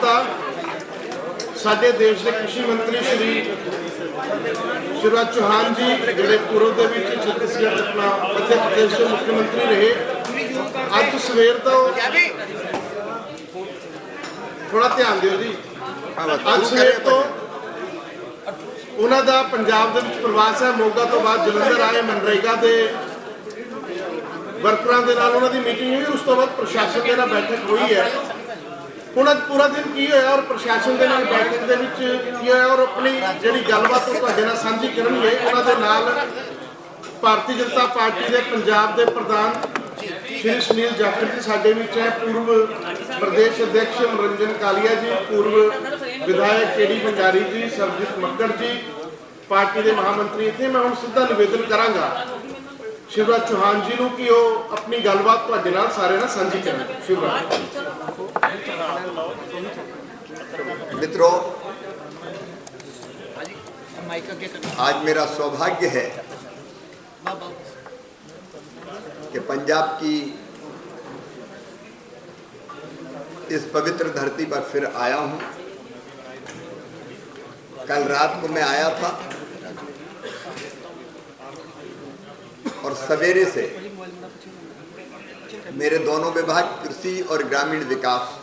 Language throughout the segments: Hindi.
ਤਾਂ ਸਾਡੇ ਦੇਸ਼ ਦੇ ਕ੍ਰਿਸ਼ੀ ਮੰਤਰੀ ਸ਼੍ਰੀ शिवराज चौहान जी ਜਿਹੜੇ पूर्व ਦੇ ਵਿੱਚ छत्तीसगढ़ अपना मध्य प्रदेश के मुख्यमंत्री रहे। ਅੱਜ ਸਵੇਰ ਤੋਂ थोड़ा ध्यान दिओ जी, ਅੱਜ ਸਵੇਰ ਤੋਂ ਉਹਨਾਂ ਦਾ ਪੰਜਾਬ ਦੇ ਵਿੱਚ ਪ੍ਰਵਾਸ ਹੈ। ਮੋਗਾ ਤੋਂ ਬਾਅਦ ਜਲੰਧਰ ਆਏ, ਮਨਰੇਗਾ ਦੇ ਵਰਕਰਾਂ ਦੇ ਨਾਲ ਉਹਨਾਂ ਦੀ ਮੀਟਿੰਗ ਹੋਈ। ਉਸ ਤੋਂ ਬਾਅਦ ਪ੍ਰਸ਼ਾਸਨ ਦੇ ਨਾਲ ਬੈਠਕ ਹੋਈ ਹੈ। ਹੁਣ ਅੱਜ ਪੂਰਾ ਦਿਨ ਕੀ ਹੋਇਆ ਔਰ ਪ੍ਰਸ਼ਾਸਨ ਦੇ ਨਾਲ ਬੈਠਕ ਦੇ ਵਿੱਚ ਕੀ ਹੋਇਆ ਔਰ ਆਪਣੀ ਜਿਹੜੀ ਗੱਲਬਾਤ ਉਹ ਤੁਹਾਡੇ ਨਾਲ ਸਾਂਝੀ ਕਰਨਗੇ। ਉਹਨਾਂ ਦੇ ਨਾਲ ਭਾਰਤੀ ਜਨਤਾ ਪਾਰਟੀ ਦੇ ਪੰਜਾਬ ਦੇ ਪ੍ਰਧਾਨ श्री सुनील जाखड़ जी साडे विच है, पूर्व प्रदेश अध्यक्ष मनोरंजन कालिया जी, पूर्व विधायक केडी बंजारी जी, सरजीत मक्कड़ जी, पार्टी के महामंत्री इतने। मैं हुण सीधा निवेदन करांगा शिवराज चौहान जी नूं कि वो अपनी गलबात तुहाडे नाल सारे नाल सांझी करन। शिवराज मित्रों, आज मेरा सौभाग्य है कि पंजाब की इस पवित्र धरती पर फिर आया हूं। कल रात को मैं आया था और सवेरे से मेरे दोनों विभाग कृषि और ग्रामीण विकास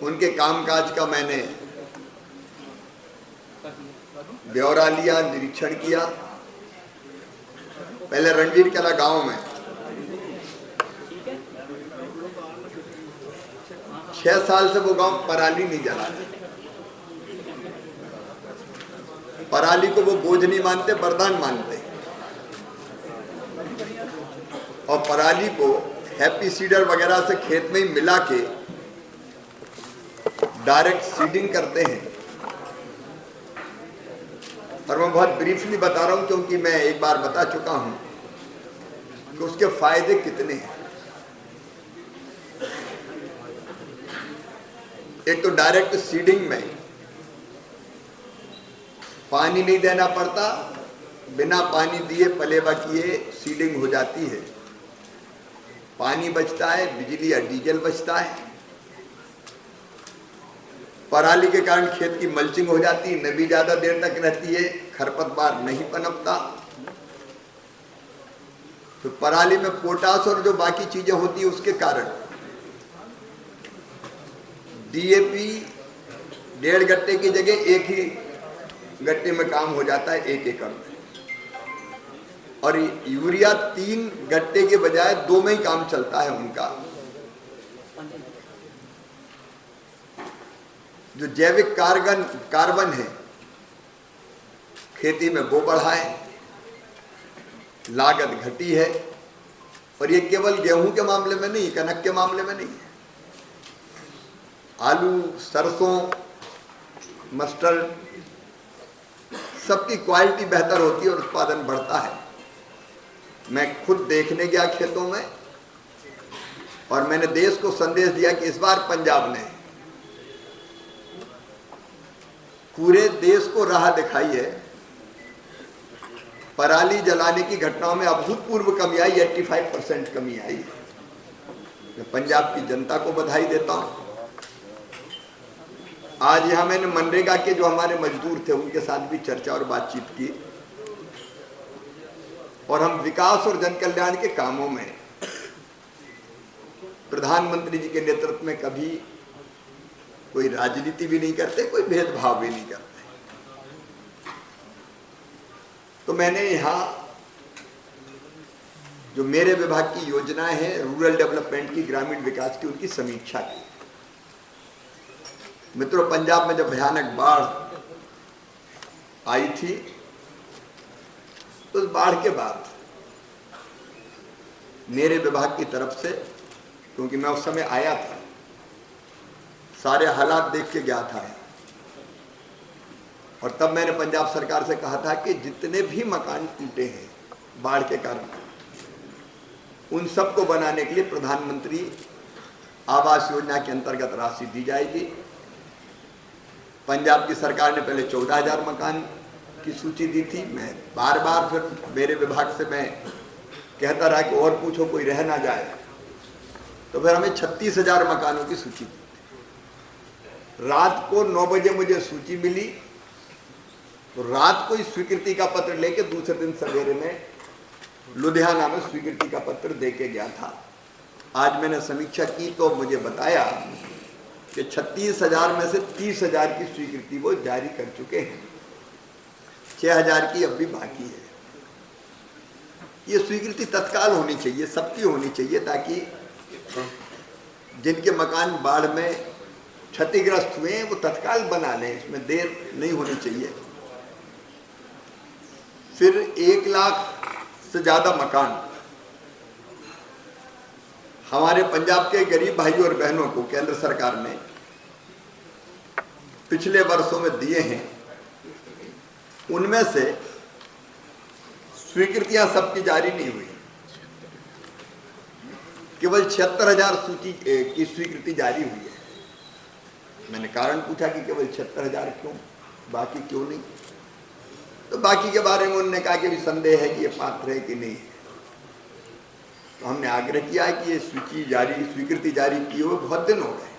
उनके कामकाज का मैंने ब्यौरा लिया, निरीक्षण किया। पहले रणवीर कला गांव में 6 साल से वो गांव पराली नहीं जला। पराली को वो बोझ नहीं मानते, वरदान मानते। और पराली को हैप्पी सीडर वगैरह से खेत में ही मिला के डायरेक्ट सीडिंग करते हैं। और मैं बहुत ब्रीफली बता रहा हूं क्योंकि मैं एक बार बता चुका हूं कि उसके फायदे कितने हैं। एक तो डायरेक्ट सीडिंग में पानी नहीं देना पड़ता, बिना पानी दिए पलेवा किए सीडिंग हो जाती है। पानी बचता है, बिजली या डीजल बचता है। पराली के कारण खेत की मल्चिंग हो जाती है, नमी ज्यादा देर तक रहती है, खरपतवार नहीं पनपता। तो पराली में पोटास और जो बाकी चीजें होती है उसके कारण डीएपी 1.5 गट्टे की जगह 1 ही गट्टे में काम हो जाता है 1 एकड़ में। और यूरिया 3 गट्टे के बजाय 2 में ही काम चलता है उनका। जो जैविक कार्बन है खेती में वो बढ़ा है, लागत घटी है। और ये केवल गेहूं के मामले में नहीं, कनक के मामले में नहीं है। आलू, सरसों, मस्टर्ड सबकी क्वालिटी बेहतर होती है और उत्पादन बढ़ता है। मैं खुद देखने गया खेतों में और मैंने देश को संदेश दिया कि इस बार पंजाब ने पूरे देश को राह दिखाई है। पराली जलाने की घटनाओं में अभूतपूर्व कमी आई, 85% कमी आई। मैं पंजाब की जनता को बधाई देता हूं। आज यहां मैंने मनरेगा के जो हमारे मजदूर थे उनके साथ भी चर्चा और बातचीत की और हम विकास और जन कल्याण के कामों में प्रधानमंत्री जी के नेतृत्व में कभी कोई राजनीति भी नहीं करते, कोई भेदभाव भी नहीं करते। तो मैंने यहाँ जो मेरे विभाग की योजनाएं हैं रूरल डेवलपमेंट की, ग्रामीण विकास की, उनकी समीक्षा की। मित्रों, पंजाब में जब भयानक बाढ़ आई थी तो उस बाढ़ के बाद मेरे विभाग की तरफ से, क्योंकि मैं उस समय आया था, सारे हालात देख के गया था और तब मैंने पंजाब सरकार से कहा था कि जितने भी मकान टूटे हैं बाढ़ के कारण उन सबको बनाने के लिए प्रधानमंत्री आवास योजना के अंतर्गत राशि दी जाएगी। पंजाब की सरकार ने पहले 14,000 मकान की सूची दी थी। मैं बार बार फिर मेरे विभाग से मैं कहता रहा कि और पूछो कोई रह ना जाए, तो फिर हमें 36,000 मकानों की सूची दी। रात को 9 बजे मुझे सूची मिली, तो रात को इस स्वीकृति का पत्र लेके दूसरे दिन सवेरे में लुधियाना में स्वीकृति का पत्र देके गया था। आज मैंने समीक्षा की तो मुझे बताया कि 36,000 में से 30,000 की स्वीकृति वो जारी कर चुके हैं, 6,000 की अब भी बाकी है। ये स्वीकृति तत्काल होनी चाहिए, सबकी होनी चाहिए, ताकि जिनके मकान बाढ़ में क्षतिग्रस्त हुए हैं वो तत्काल बना लें, इसमें देर नहीं होनी चाहिए। फिर 1 लाख से ज्यादा मकान हमारे पंजाब के गरीब भाइयों और बहनों को केंद्र सरकार ने पिछले वर्षों में दिए हैं। उनमें से स्वीकृतियां सबकी जारी नहीं हुई, केवल 76,000 सूची की स्वीकृति जारी हुई है। मैंने कारण पूछा कि केवल 76,000 क्यों, बाकी क्यों नहीं? तो बाकी के बारे में उन्होंने कहा कि भी संदेह है कि ये पात्र है कि नहीं। तो हमने आग्रह किया है कि ये स्वीकृति जारी किए हुए बहुत दिन हो गए,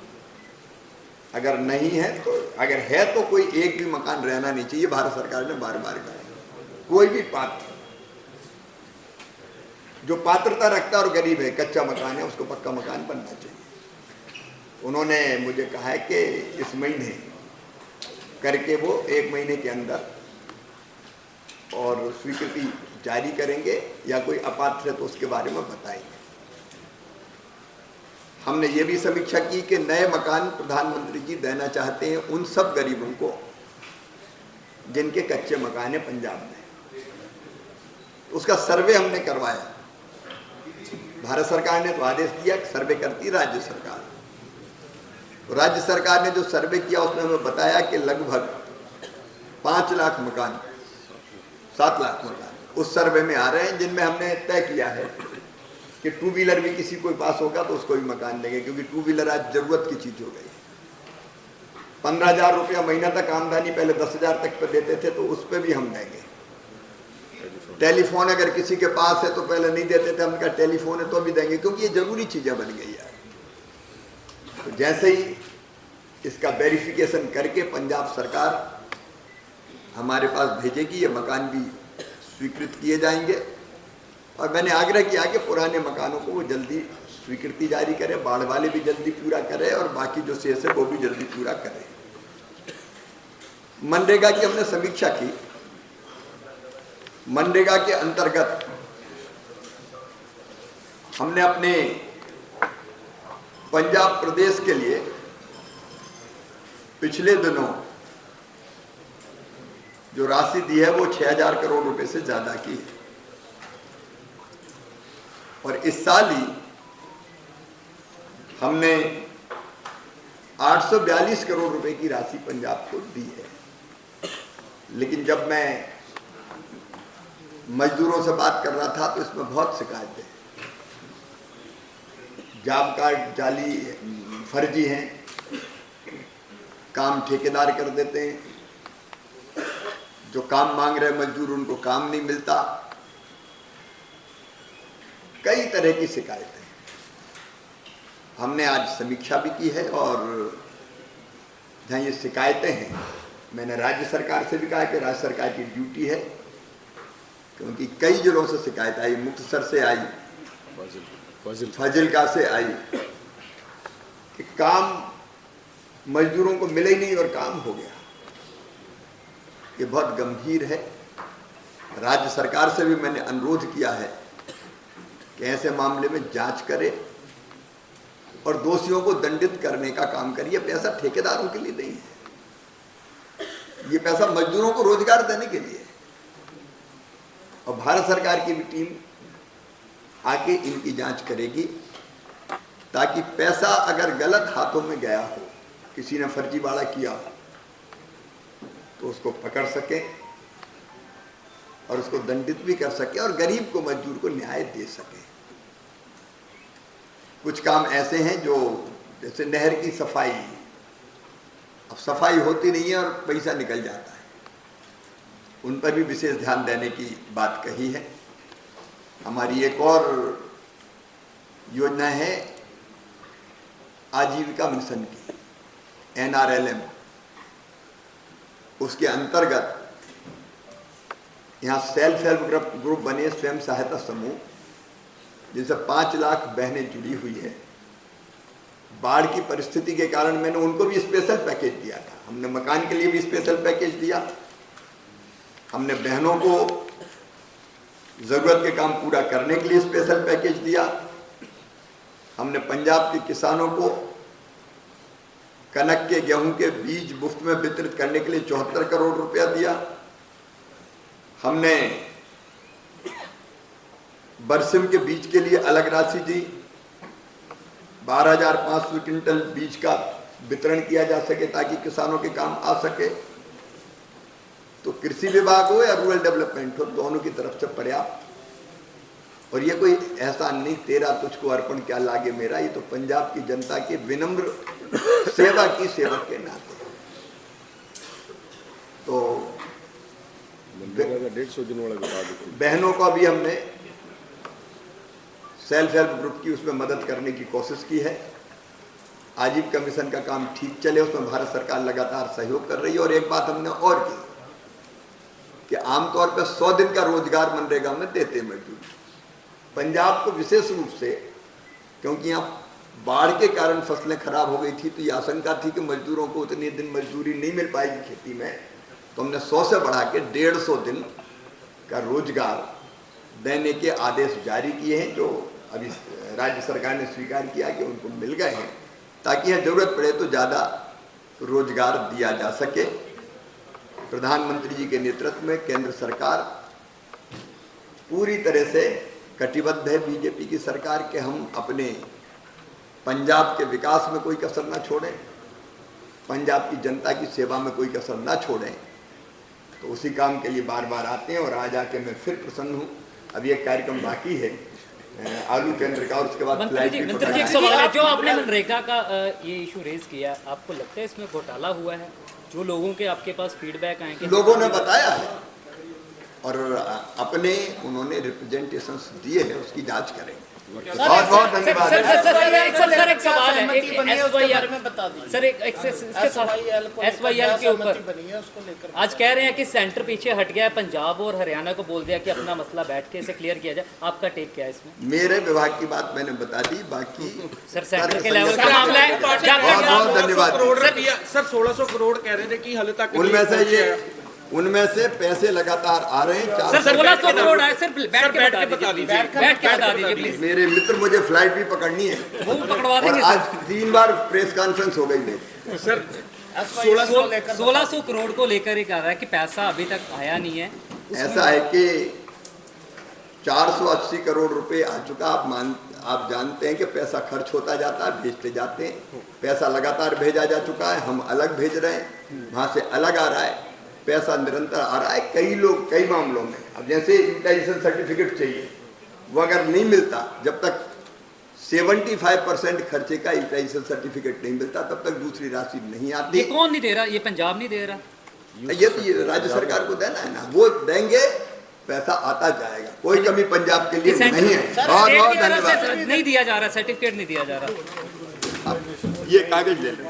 अगर नहीं है तो, अगर है तो कोई एक भी मकान रहना नहीं चाहिए। भारत सरकार ने बार बार कहा कोई भी पात्र जो पात्रता रखता और गरीब है, कच्चा मकान है, उसको पक्का मकान बनना चाहिए। उन्होंने मुझे कहा है कि इस महीने करके वो 1 महीने के अंदर और स्वीकृति जारी करेंगे, या कोई अपात्र है तो उसके बारे में बताएंगे। हमने ये भी समीक्षा की कि नए मकान प्रधानमंत्री जी देना चाहते हैं उन सब गरीबों को जिनके कच्चे मकान है पंजाब में। उसका सर्वे हमने करवाया। भारत सरकार ने तो आदेश दिया कि सर्वे करती राज्य सरकार। तो राज्य सरकार ने जो सर्वे किया उसमें हमें बताया कि लगभग 5 लाख मकान, 7 लाख मकान उस सर्वे में आ रहे हैं, जिनमें हमने तय किया है कि 2 व्हीलर भी किसी को पास होगा तो उसको भी मकान देंगे, क्योंकि 2 व्हीलर आज जरूरत की चीज हो गई। 15,000 रुपया महीना तक आमदनी पहले 10,000 तक पे देते थे, तो उस पर भी हम देंगे। टेलीफोन अगर किसी के पास है तो पहले नहीं देते थे, हम कहा टेलीफोन है तो भी देंगे, क्योंकि ये जरूरी चीजें बन गई है। तो जैसे ही इसका वेरिफिकेशन करके पंजाब सरकार हमारे पास भेजेगी, ये मकान भी स्वीकृत किए जाएंगे। और मैंने आग्रह किया कि पुराने मकानों को वो जल्दी स्वीकृति जारी करें, बाढ़ वाले भी जल्दी पूरा करें और बाकी जो शेष है वो भी जल्दी पूरा करें। मनरेगा की हमने समीक्षा की। मनरेगा के अंतर्गत हमने अपने पंजाब प्रदेश के लिए पिछले दिनों जो राशि दी है वो 6,000 करोड़ रुपए से ज्यादा की है, और इस साल ही हमने 842 करोड़ रुपए की राशि पंजाब को दी है। लेकिन जब मैं मजदूरों से बात कर रहा था तो इसमें बहुत शिकायतें, जॉब कार्ड जाली फर्जी हैं, काम ठेकेदार कर देते हैं, जो काम मांग रहे मजदूर उनको काम नहीं मिलता, कई तरह की शिकायतें। हमने आज समीक्षा भी की है, और जहाँ ये शिकायतें हैं मैंने राज्य सरकार से भी कहा कि राज्य सरकार की ड्यूटी है, क्योंकि कई जिलों से शिकायत आई, मुक्तसर से आई, फाजिलका से आई, कि काम मजदूरों को मिले ही नहीं और काम हो गया। ये बहुत गंभीर है। राज्य सरकार से भी मैंने अनुरोध किया है कि ऐसे मामले में जांच करे और दोषियों को दंडित करने का काम करिए। पैसा ठेकेदारों के लिए नहीं है, ये पैसा मजदूरों को रोजगार देने के लिए। और भारत सरकार की भी टीम आके इनकी जांच करेगी, ताकि पैसा अगर गलत हाथों में गया हो, किसी ने फर्जीवाड़ा किया हो, तो उसको पकड़ सके और उसको दंडित भी कर सके और गरीब को, मजदूर को न्याय दे सके। कुछ काम ऐसे हैं जो, जैसे नहर की सफाई, अब सफाई होती नहीं है और पैसा निकल जाता है, उन पर भी विशेष ध्यान देने की बात कही है। हमारी एक और योजना है आजीविका मिशन की, NRLM, उसके अंतर्गत यहाँ सेल्फ हेल्प ग्रुप बने, स्वयं सहायता समूह, जिनसे 5 लाख बहनें जुड़ी हुई है। बाढ़ की परिस्थिति के कारण मैंने उनको भी स्पेशल पैकेज दिया था। हमने मकान के लिए भी स्पेशल पैकेज दिया, हमने बहनों को जरूरत के काम पूरा करने के लिए स्पेशल पैकेज दिया, हमने पंजाब के किसानों को कनक के, गेहूं के बीज मुफ्त में वितरित करने के लिए 74 करोड़ रुपया दिया, हमने बरसिम के बीज के लिए अलग राशि दी, 12,500 क्विंटल बीज का वितरण किया जा सके ताकि किसानों के काम आ सके। तो कृषि विभाग हो या रूरल डेवलपमेंट हो, दोनों की तरफ से पर्याप्त। और ये कोई एहसान नहीं, तेरा तुझको अर्पण क्या लागे मेरा, ये तो पंजाब की जनता के विनम्र सेवा की सेवक के नाते। तो 150 दिन वाला बता देते। बहनों को भी हमने सेल्फ हेल्प ग्रुप की उसमें मदद करने की कोशिश की है। आजीविका मिशन का काम ठीक चले, उसमें भारत सरकार लगातार सहयोग कर रही है। और एक बात हमने और की कि आमतौर पर 100 दिन का रोजगार मनरेगा में देते मजदूर। पंजाब को विशेष रूप से, क्योंकि यहाँ बाढ़ के कारण फसलें खराब हो गई थी, तो ये आशंका थी कि मजदूरों को उतने दिन मजदूरी नहीं मिल पाएगी खेती में, तो हमने 100 से बढ़ा के 150 दिन का रोजगार देने के आदेश जारी किए हैं, जो अभी राज्य सरकार ने स्वीकार किया कि उनको मिल गए हैं, ताकि यह जरूरत पड़े तो ज़्यादा रोजगार दिया जा सके। प्रधानमंत्री जी के नेतृत्व में केंद्र सरकार पूरी तरह से कटिबद्ध है, बीजेपी की सरकार, के हम अपने पंजाब के विकास में कोई कसर ना छोड़ें, पंजाब की जनता की सेवा में कोई कसर ना छोड़ें। तो उसी काम के लिए बार बार आते हैं और आज आके मैं फिर प्रसन्न हूँ। अभी एक कार्यक्रम बाकी है आलू केंद्र का, और उसके बाद मंत्री जी एक सवाल है, जो आपने मनरेगा का ये इशू रेज किया, आपको लगता है इसमें घोटाला हुआ है? जो लोगों के आपके पास फीडबैक आए कि लोगों ने बताया है और अपने उन्होंने रिप्रेजेंटेशंस दिए हैं, उसकी जांच करें। बहुत बहुत धन्यवाद। सर एक सवाल है, सर SYL के ऊपर आज कह रहे हैं कि सेंटर पीछे हट गया है, पंजाब और हरियाणा को बोल दिया कि अपना मसला बैठ के इसे क्लियर किया जाए। आपका टेक क्या है इसमें? मेरे विभाग की बात मैंने बता दी, बाकी सर सेंटर के लेवल का मामला है। बहुत बहुत धन्यवाद। सर 1600 करोड़ कह रहे थे कि हाल तक उनमें से पैसे लगातार आ रहे हैं। सर 1600 करोड़ है, सर बैठ के बता दीजिए प्लीज। मेरे मित्र, मुझे फ्लाइट भी पकड़नी है, वो पकड़वा और देंगे आज 3 बार प्रेस कॉन्फ्रेंस हो गई मेरी। सर 1600 करोड़ को लेकर ही कह रहा है कि पैसा अभी तक आया नहीं है। ऐसा है कि 480 करोड़ रुपए आ चुका। आप जानते हैं कि पैसा खर्च होता जाता है, भेजते जाते हैं, पैसा लगातार भेजा जा चुका है, हम अलग भेज रहे हैं, वहाँ से अलग आ रहा है, पैसा निरंतर आ रहा है। कई मामलों में, अब जैसे यूटिलाइजेशन सर्टिफिकेट चाहिए, वो अगर नहीं मिलता, जब तक 75% खर्चे का यूटिलाइजेशन सर्टिफिकेट नहीं मिलता, तब तक दूसरी राशि नहीं आती। ये कौन नहीं दे रहा? ये पंजाब नहीं दे रहा? ये तो ये राज्य सरकार को देना है ना, वो देंगे, पैसा आता जाएगा, कोई कमी पंजाब के लिए नहीं है। बहुत बहुत धन्यवाद। नहीं दिया जा रहा, सर्टिफिकेट नहीं दिया जा रहा। ये कागज ले लें।